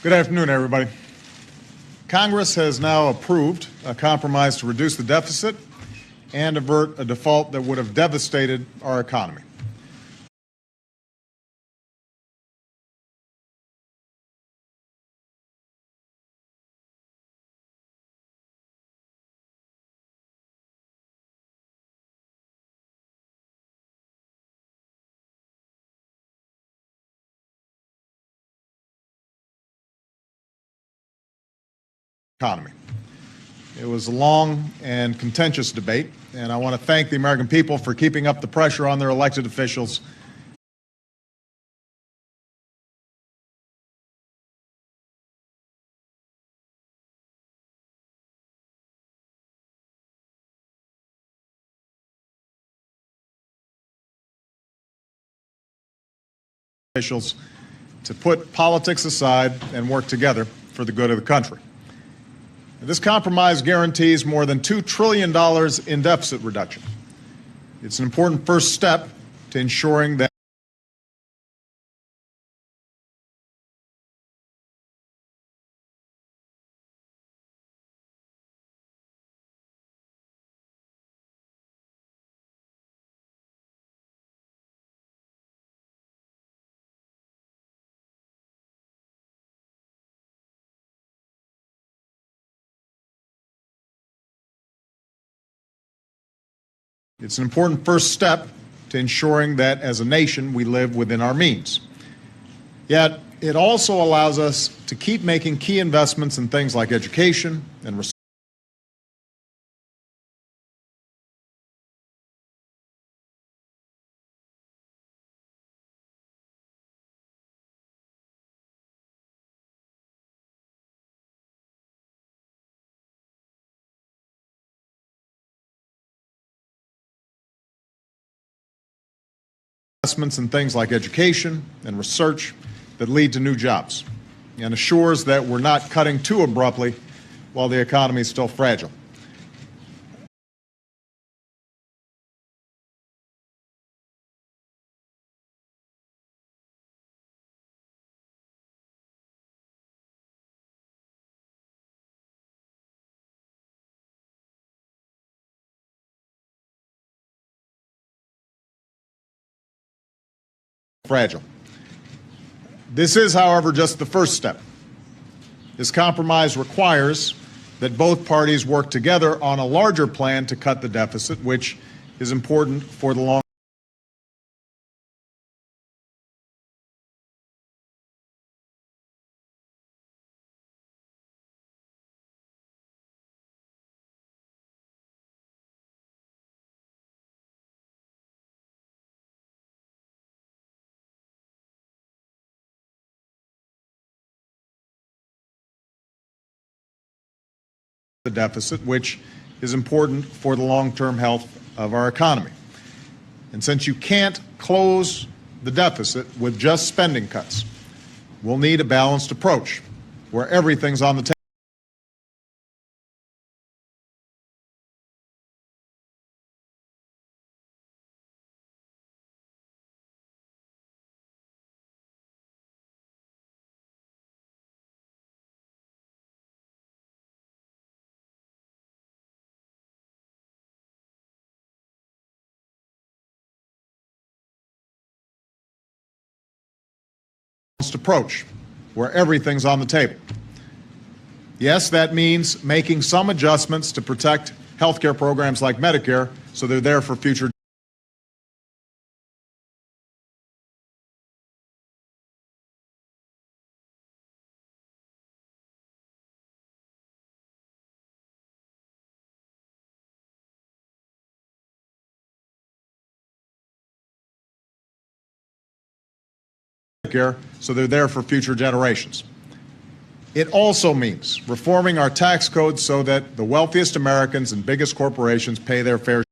Good afternoon, everybody. Congress has now approved a compromise to reduce the deficit and avert a default that would have devastated our economy. It was a long and contentious debate, and I want to thank the American people for keeping up the pressure on their elected officials. To put politics aside and work together for the good of the country. This compromise guarantees more than $2 trillion in deficit reduction. It's an important first step to ensuring that It's an important first step to ensuring that as a nation we live within our means. Yet it also allows us to keep making key investments in things like education and research. Investments in things like education and research that lead to new jobs and assures that we're not cutting too abruptly while the economy is still fragile. This is, however, just the first step. This compromise requires that both parties work together on a larger plan to cut the deficit, which is important for the long the deficit, which is important for the long-term health of our economy. And since you can't close the deficit with just spending cuts, we'll need a balanced approach where everything's on the table. Approach where everything's on the table. Yes, that means making some adjustments to protect health care programs like Medicare so they're there for future so they're there for future generations. It also means reforming our tax code so that the wealthiest Americans and biggest corporations pay their fair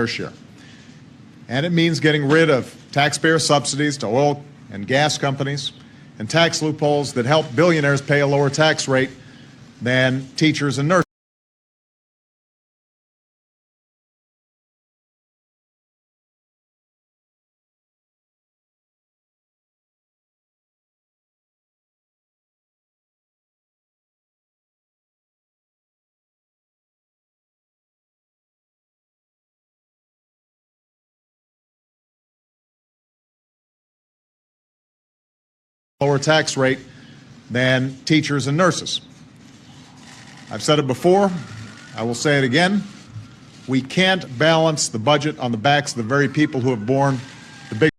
share. And it means getting rid of taxpayer subsidies to oil and gas companies, and tax loopholes that help billionaires pay a lower tax rate than teachers and nurses. Lower tax rate than teachers and nurses. I've said it before, I will say it again. We can't balance the budget on the backs of the very people who have borne the big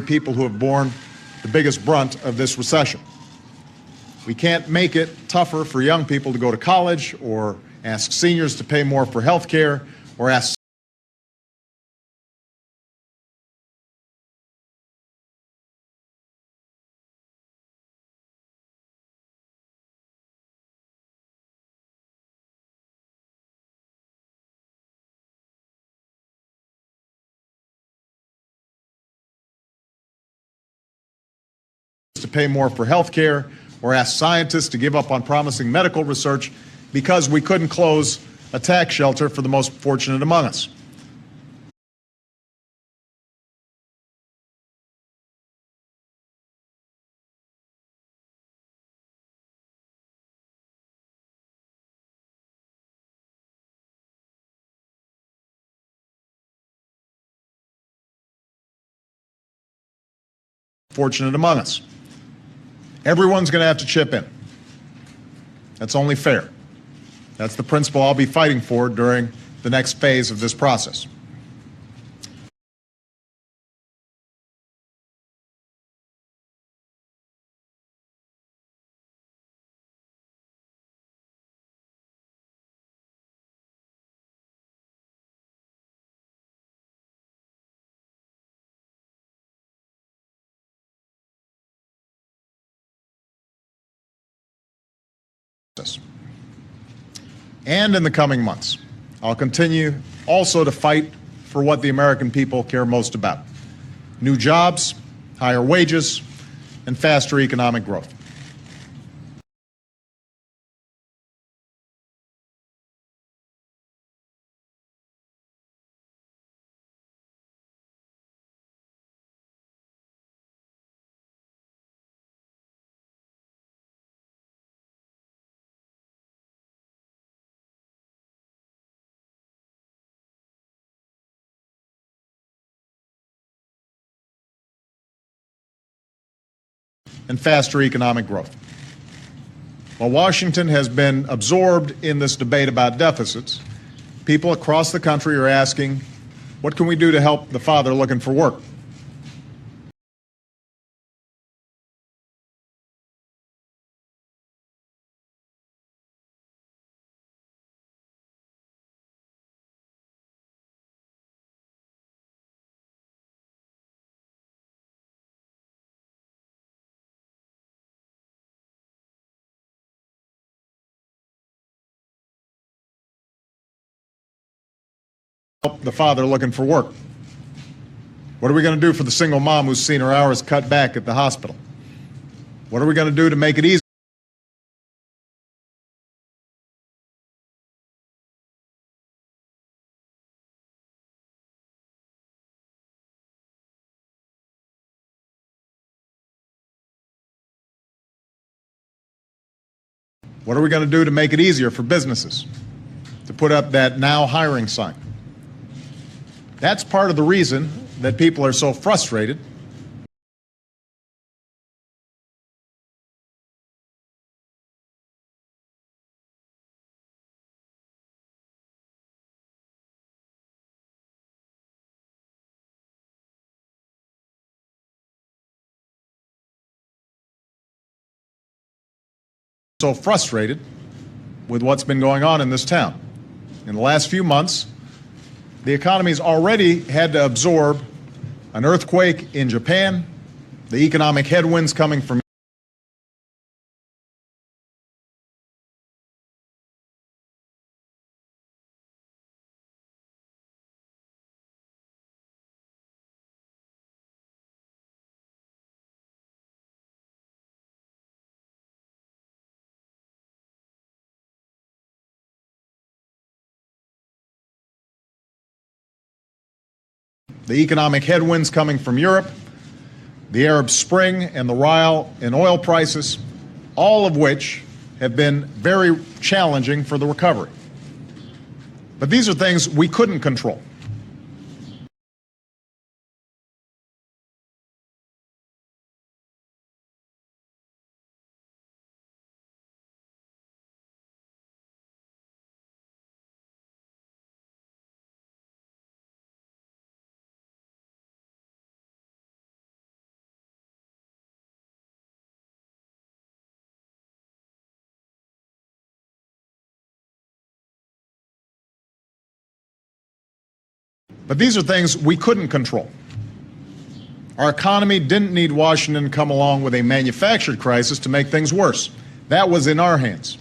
people who have borne the biggest brunt of this recession. We can't make it tougher for young people to go to college, or ask seniors to pay more for health care, or ask to pay more for health care, or ask scientists to give up on promising medical research because we couldn't close a tax shelter for the most fortunate among us. Fortunate among us. Everyone's going to have to chip in. That's only fair. That's the principle I'll be fighting for during the next phase of this process. And in the coming months, I'll continue also to fight for what the American people care most about: new jobs, higher wages, and faster economic growth. And faster economic growth. While Washington has been absorbed in this debate about deficits, people across the country are asking, what can we do to help the father looking for work? Help the father looking for work. What are we going to do for the single mom who's seen her hours cut back at the hospital? What are we going to do to make it easy? What are we going to do to make it easier for businesses to put up that now hiring sign? That's part of the reason that people are so frustrated. with what's been going on in this town. In the last few months, the economy's already had to absorb an earthquake in Japan, the economic headwinds coming from the economic headwinds coming from Europe, the Arab Spring, and the rise in oil prices, all of which have been very challenging for the recovery. But these are things we couldn't control. But these are things we couldn't control. Our economy didn't need Washington to come along with a manufactured crisis to make things worse. That was in our hands.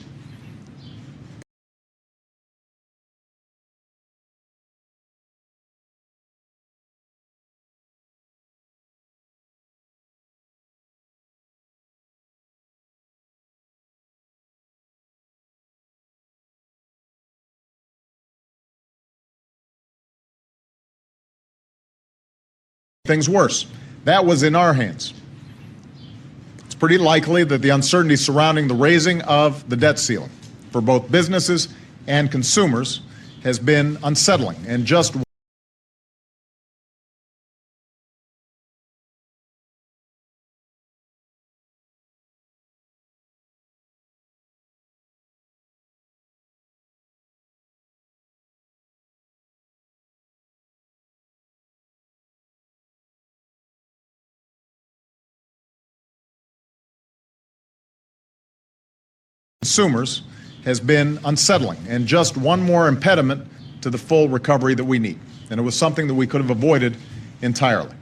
Things worse. That was in our hands. It's pretty likely that the uncertainty surrounding the raising of the debt ceiling for both businesses and consumers has been unsettling and just consumers has been unsettling and just one more impediment to the full recovery that we need. And it was something that we could have avoided entirely.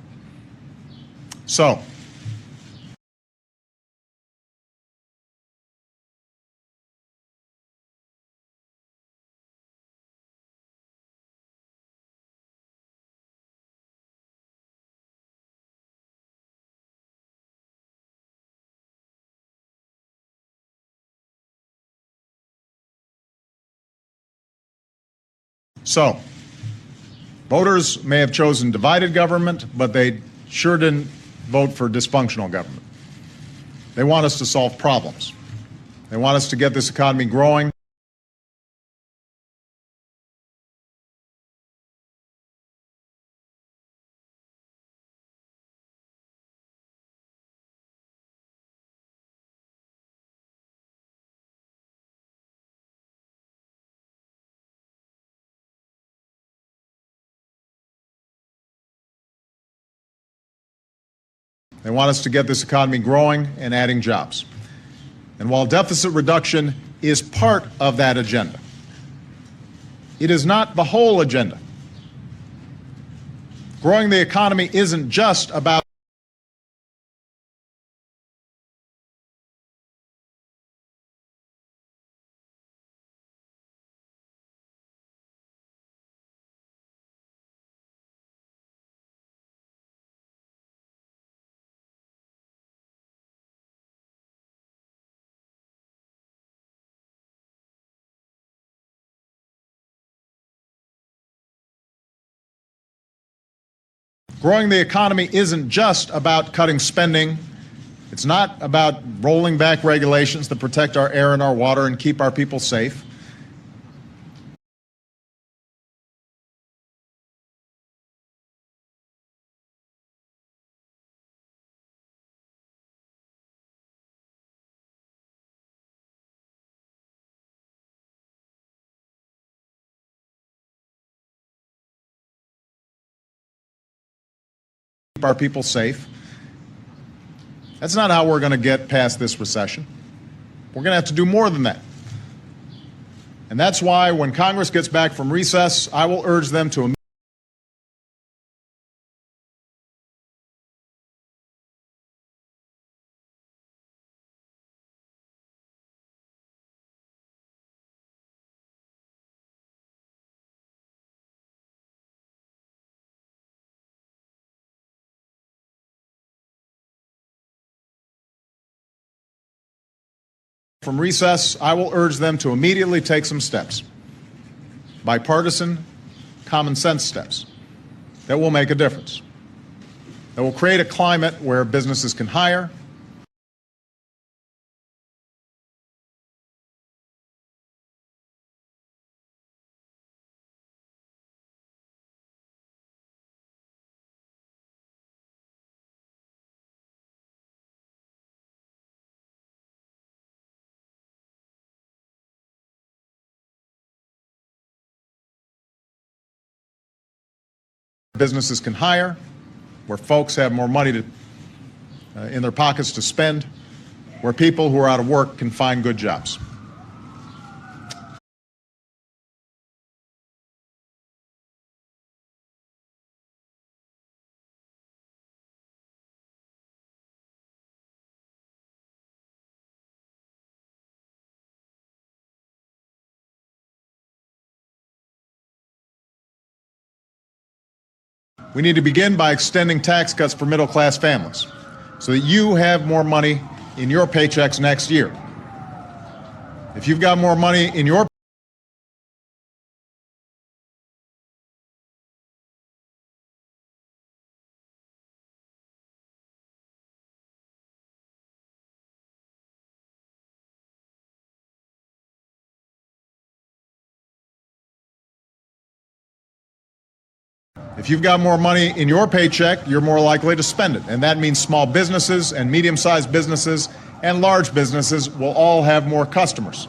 So, voters may have chosen divided government, but they sure didn't vote for dysfunctional government. They want us to solve problems. They want us to get this economy growing. They want us to get this economy growing and adding jobs. And while deficit reduction is part of that agenda, it is not the whole agenda. Growing the economy isn't just about growing the economy isn't just about cutting spending. It's not about rolling back regulations that protect our air and our water and keep our people safe. Keep our people safe. That's not how we're going to get past this recession. We're going to have to do more than that. And that's why when Congress gets back from recess, I will urge them to immediately take some steps, bipartisan, common sense steps that will make a difference, that will create a climate where businesses can hire, where folks have more money in their pockets to spend, where people who are out of work can find good jobs. We need to begin by extending tax cuts for middle-class families so that you have more money in your paychecks next year. If you've got more money in your paycheck, you're more likely to spend it. And that means small businesses and medium-sized businesses and large businesses will all have more customers.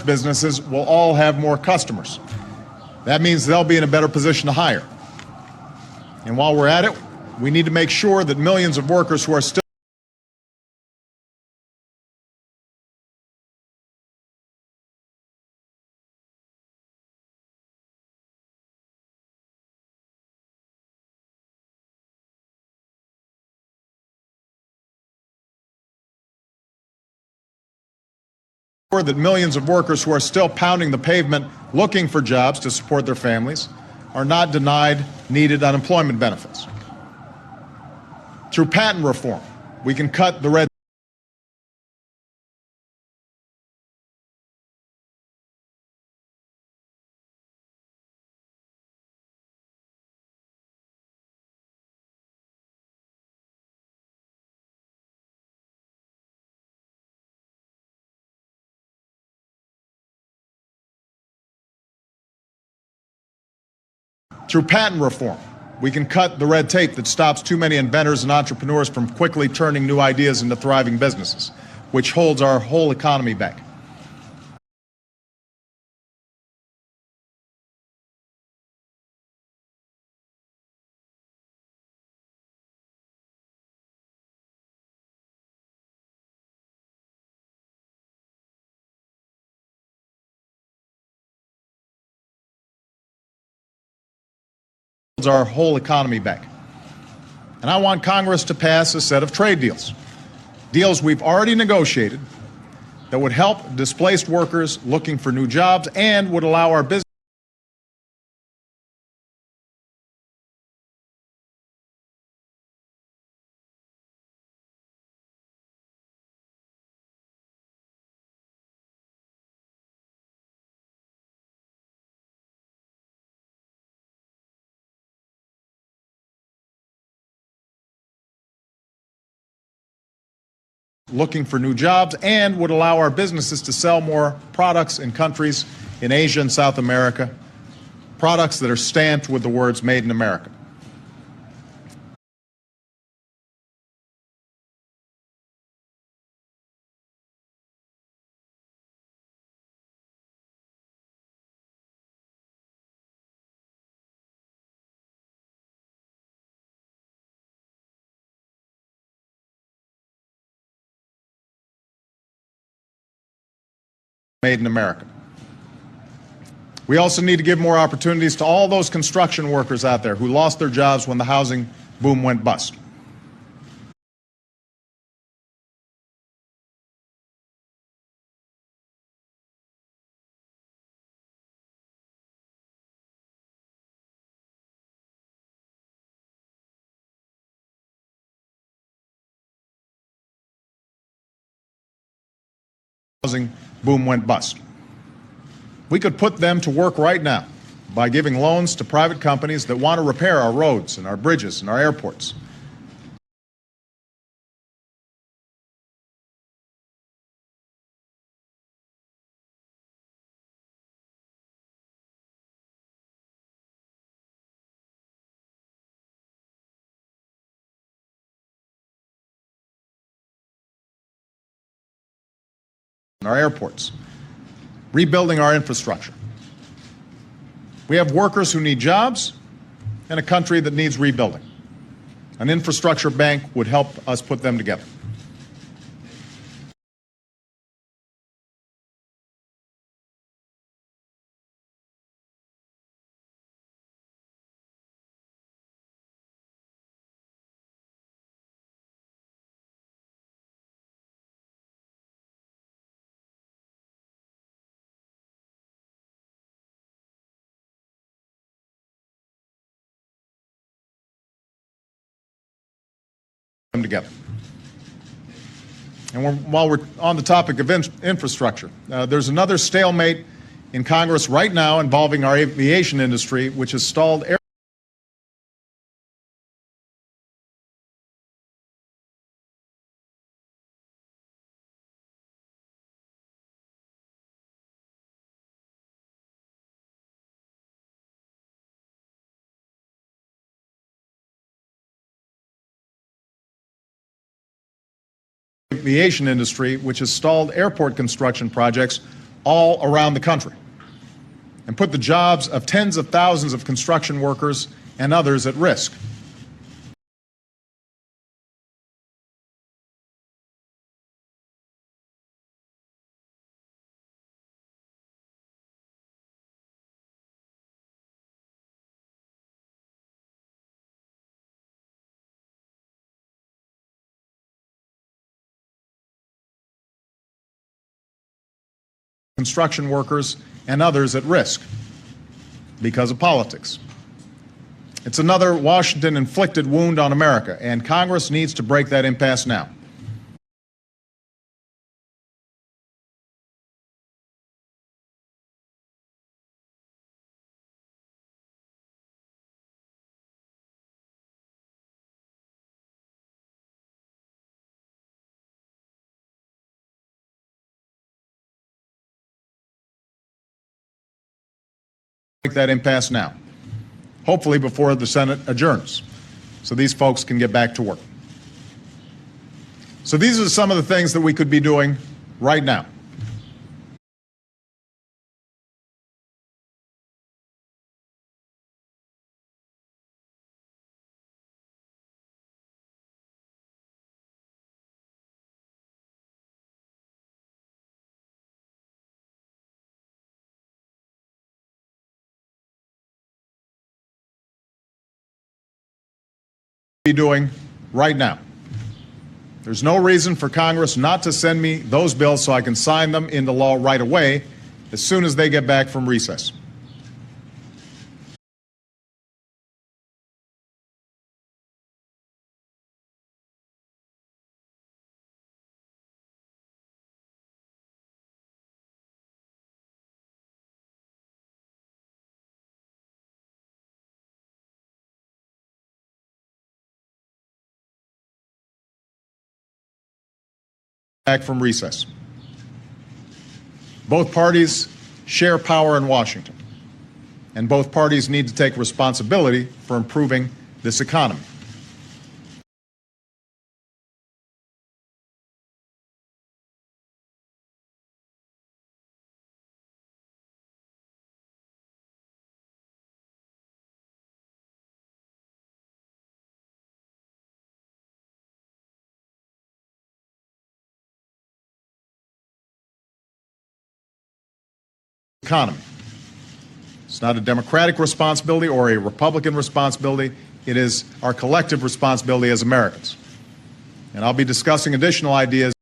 Businesses will all have more customers. That means they'll be in a better position to hire. And while we're at it, we need to make sure that millions of workers who are still pounding the pavement looking for jobs to support their families are not denied needed unemployment benefits. Through patent reform, we can cut the red Through patent reform, we can cut the red tape that stops too many inventors and entrepreneurs from quickly turning new ideas into thriving businesses, which holds our whole economy back. Our whole economy back. And I want Congress to pass a set of trade deals, deals we've already negotiated that would help displaced workers looking for new jobs and would allow our business looking for new jobs and would allow our businesses to sell more products in countries in Asia and South America, products that are stamped with the words Made in America. made in America. We also need to give more opportunities to all those construction workers out there who lost their jobs when the housing boom went bust. Housing boom went bust. We could put them to work right now by giving loans to private companies that want to repair our roads and our bridges and our airports. Our airports, rebuilding our infrastructure. We have workers who need jobs and a country that needs rebuilding. An infrastructure bank would help us put them together. Together. And while we're on the topic of infrastructure, there's another stalemate in Congress right now involving our aviation industry, which has stalled aviation industry, which has stalled airport construction projects all around the country and put the jobs of tens of thousands of construction workers and others at risk. Construction workers and others at risk because of politics. It's another Washington-inflicted wound on America, and Congress needs to break that impasse now. Break that impasse now, hopefully before the Senate adjourns, so these folks can get back to work. So these are some of the things that we could be doing right now. Doing right now. There's no reason for Congress not to send me those bills so I can sign them into law right away as soon as they get back from recess. Back from recess. Both parties share power in Washington, and both parties need to take responsibility for improving this economy. economy. It's not a Democratic responsibility or a Republican responsibility. It is our collective responsibility as Americans. And I'll be discussing additional ideas.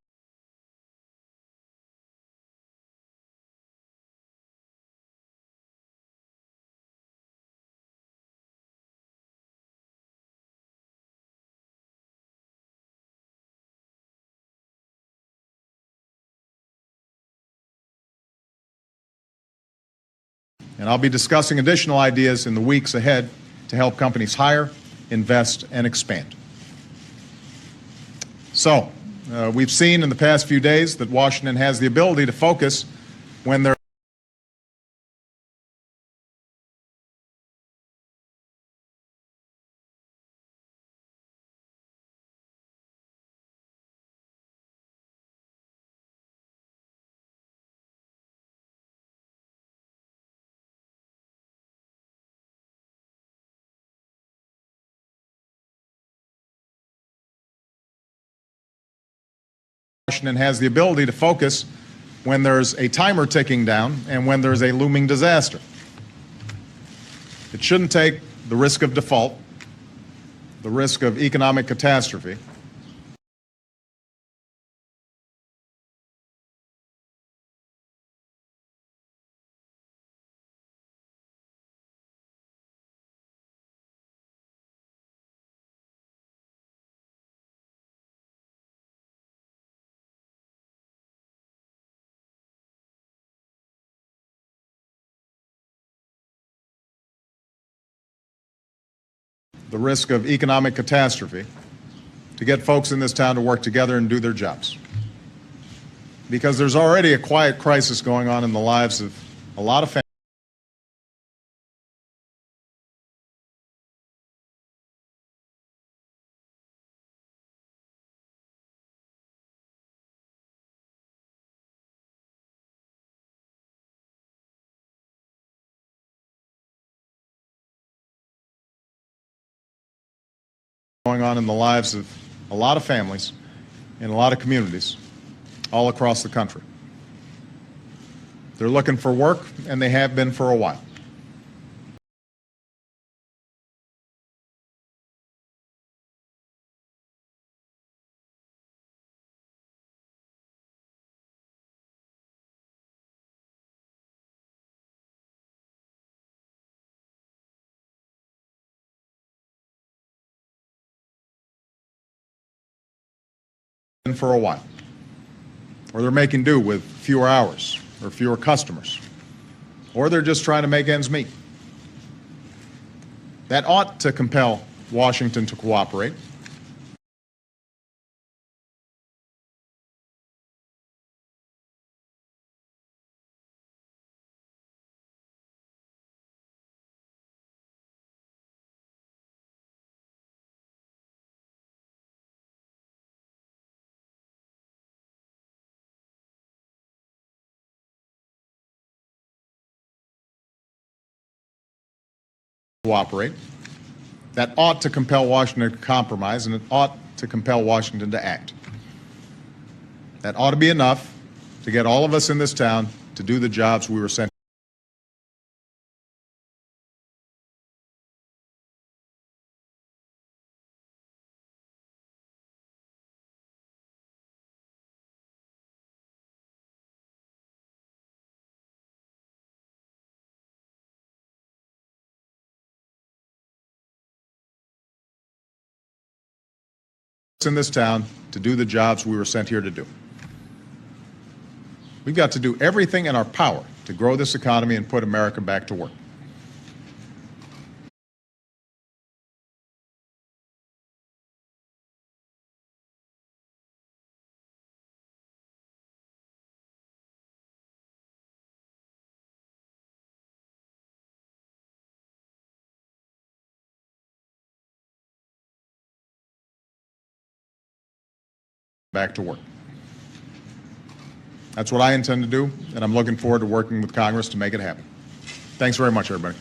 And I'll be discussing additional ideas in the weeks ahead to help companies hire, invest, and expand. So, we've seen in the past few days that Washington has the ability to focus when there Washington has the ability to focus when there's a timer ticking down and when there's a looming disaster. It shouldn't take the risk of default, the risk of economic catastrophe, the risk of economic catastrophe, to get folks in this town to work together and do their jobs. Because there's already a quiet crisis going on in the lives of a lot of families. Going on in the lives of a lot of families in a lot of communities all across the country. They're looking for work, and they have been for a while. Or they're making do with fewer hours or fewer customers, or they're just trying to make ends meet. That ought to compel Washington to cooperate. That ought to compel Washington to compromise, and it ought to compel Washington to act. That ought to be enough to get all of us in this town to do the jobs we were sent. In this town to do the jobs we were sent here to do. We've got to do everything in our power to grow this economy and put America back to work. That's what I intend to do, and I'm looking forward to working with Congress to make it happen. Thanks very much, everybody.